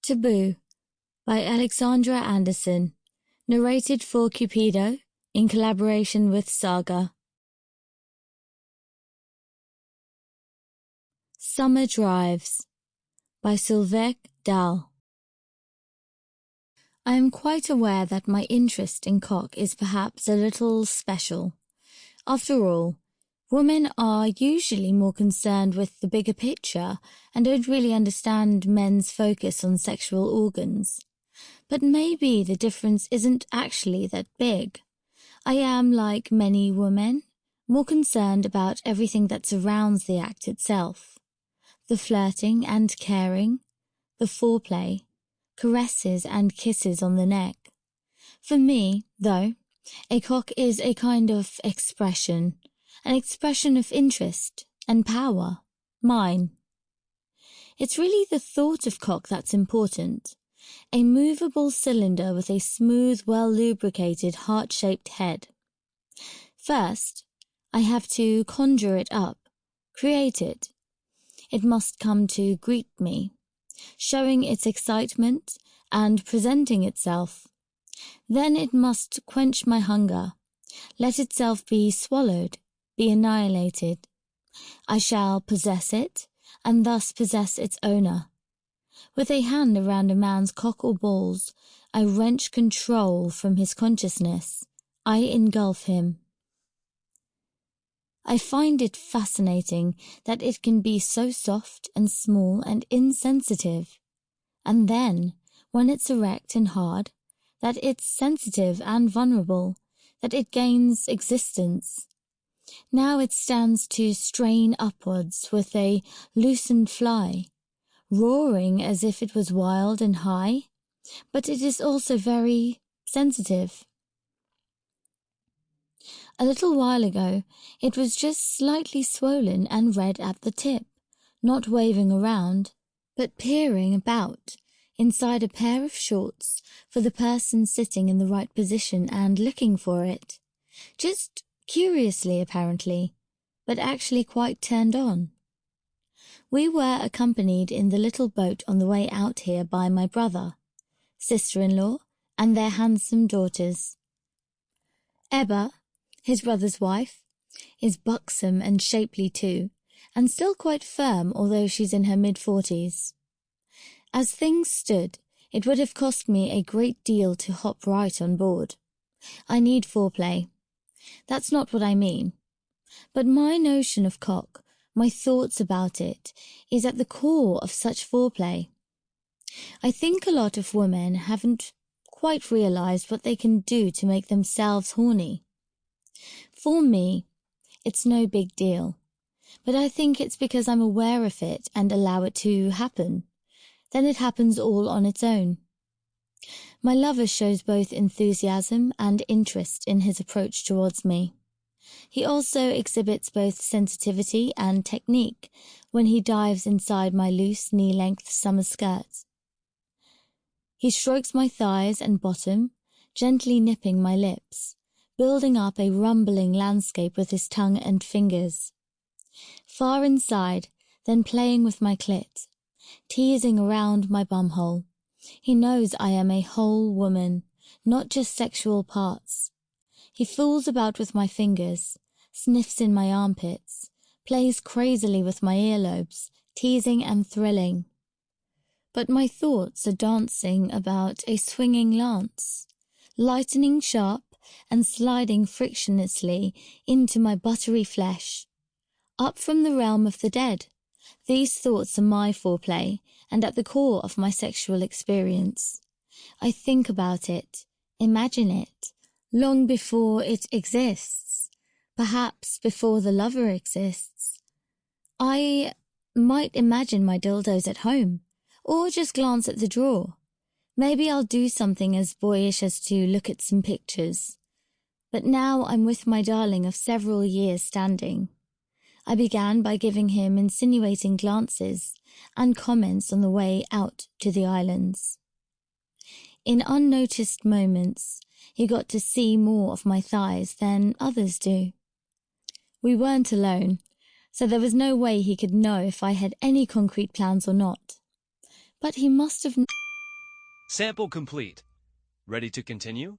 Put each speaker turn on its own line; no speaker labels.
Taboo by Alessandra Anderson, narrated for Cupido in collaboration with SAGA. Summer Drives by Sylvek Dahl. I am quite aware that my interest in cock is perhaps a little special. After all, women are usually more concerned with the bigger picture and don't really understand men's focus on sexual organs. But maybe the difference isn't actually that big. I am, like many women, more concerned about everything that surrounds the act itself. The flirting and caring, the foreplay, caresses and kisses on the neck. For me, though, a cock is a kind of expression, an expression of interest and power, mine. It's really the thought of cock that's important, a movable cylinder with a smooth, well-lubricated, heart-shaped head. First, I have to conjure it up, create it. It must come to greet me, showing its excitement and presenting itself. Then it must quench my hunger, let itself be swallowed, be annihilated. I shall possess it, and thus possess its owner. With a hand around a man's cock or balls, I wrench control from his consciousness. I engulf him. I find it fascinating that it can be so soft and small and insensitive. And then, when it's erect and hard, that it's sensitive and vulnerable, that it gains existence. Now it stands to strain upwards with a loosened fly, roaring as if it was wild and high, but it is also very sensitive. A little while ago, it was just slightly swollen and red at the tip, not waving around, but peering about inside a pair of shorts for the person sitting in the right position and looking for it. Just curiously, apparently, but actually quite turned on. We were accompanied in the little boat on the way out here by my brother, sister-in-law, and their handsome daughters. Ebba, his brother's wife, is buxom and shapely too, and still quite firm although she's in her mid-40s. As things stood, it would have cost me a great deal to hop right on board. I need foreplay. That's not what I mean. But my notion of cock, my thoughts about it, is at the core of such foreplay. I think a lot of women haven't quite realized what they can do to make themselves horny. For me, it's no big deal, but I think it's because I'm aware of it and allow it to happen. Then it happens all on its own. My lover shows both enthusiasm and interest in his approach towards me. He also exhibits both sensitivity and technique when he dives inside my loose knee-length summer skirt. He strokes my thighs and bottom, gently nipping my lips, building up a rumbling landscape with his tongue and fingers. Far inside, then playing with my clit, teasing around my bumhole. He knows I am a whole woman, not just sexual parts. He fools about with my fingers, sniffs in my armpits, plays crazily with my earlobes, teasing and thrilling. But my thoughts are dancing about a swinging lance, lightening sharp and sliding frictionlessly into my buttery flesh. Up from the realm of the dead, these thoughts are my foreplay and at the core of my sexual experience. I think about it, imagine it, long before it exists, perhaps before the lover exists. I might imagine my dildos at home, or just glance at the drawer. Maybe I'll do something as boyish as to look at some pictures. But now I'm with my darling of several years standing. I began by giving him insinuating glances and comments on the way out to the islands. In unnoticed moments, he got to see more of my thighs than others do. We weren't alone, so there was no way he could know if I had any concrete plans or not. But he must have
Sample complete. Ready to continue?